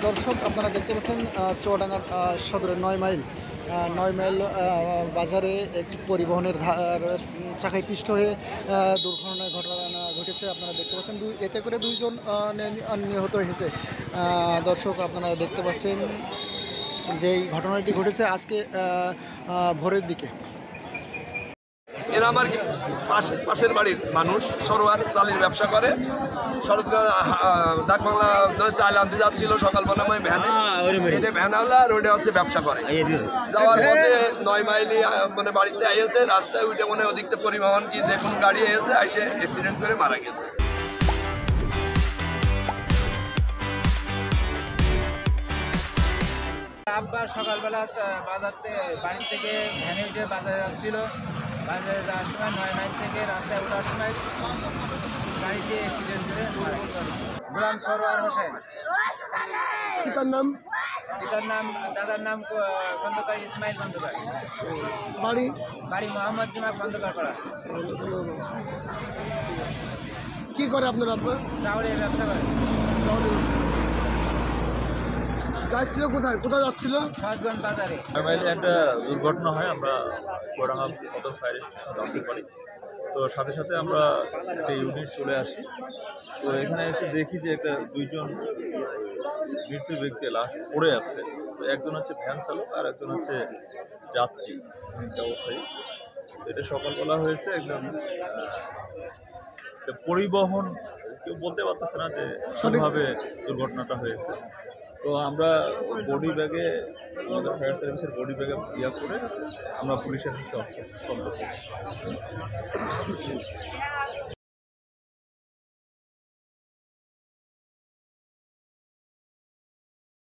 দর্শক আপনারা দেখতে পাচ্ছেন চুয়াডাঙ্গার সদরের ৯ মাইল বাজারে একটি পরিবহনের চাকায় পিষ্ট হয়ে দুর্ঘটনার ঘটনা ঘটেছে। আপনারা দেখতে পাচ্ছেন এতে করে দুইজন নিহত হয়েছে। দর্শক আপনারা দেখতে পাচ্ছেন যে এই ঘটনাটি ঘটেছে আজকে ভোরের দিকে। এরা আমার পাশের বাড়ির মানুষ, সরোয়ার চালের ব্যবসা করে। ডাক বাংলা চাল আনতে যাচ্ছিল সকালবেলা ভ্যানে, এটা ভ্যানওয়ালা আর ওইটা হচ্ছে ব্যবসা করে। যাওয়ার পথে ৯ মাইলি মানে বাড়িতে আইসে, রাস্তায় ওইটা মনে ওদিক থেকে পরিবহন কি যে কোনো গাড়ি এসে আইসে অ্যাক্সিডেন্ট করে মারা গেছে। আব্বা সকালবেলা বাড়ি থেকে ভ্যানে উঠে বাজারে যাচ্ছিল। বাজারে যাওয়ার সময় ৯ মাইল থেকে রাস্তায় ওঠার সময় গাড়িতে অ্যাক্সিডেন্ট করে গোলাম সরোয়ার হোসেন। পিতার নাম দাদার নাম খন্দকার ইসমাইল খন্দকার, বাড়ি মোহাম্মদ জুমা খন্দকার পাড়া। কি করে আপনার আব্বা? চাউলের ব্যবসা করে। যাচ্ছিল কোথায় যাচ্ছিল? সহজগঞ্জ বাজারে। একটা দুর্ঘটনা হয়, আমরা চুয়াডাঙ্গা সদর ফায়ার স্টেশন জানতে পারি। তো সাথে সাথে আমরা একটা ইউনিট চলে আসি। তো এখানে এসে দেখি যে একটা দুইজন মৃত ব্যক্তি লাশ পড়ে আছে। তো একজন হচ্ছে ভ্যান চালক আর একজন হচ্ছে যাত্রী ব্যবসায়ী। এটা সকালবেলা হয়েছে। একদম পরিবহন কেউ বলতে পারতেছে না যে সঠিকভাবে দুর্ঘটনাটা হয়েছে। তো আমরা বডি ব্যাগে, আমাদের ফায়ার সার্ভিসের বডি ব্যাগে করে আমরা পুলিশের কাছে হস্তান্তর করছি।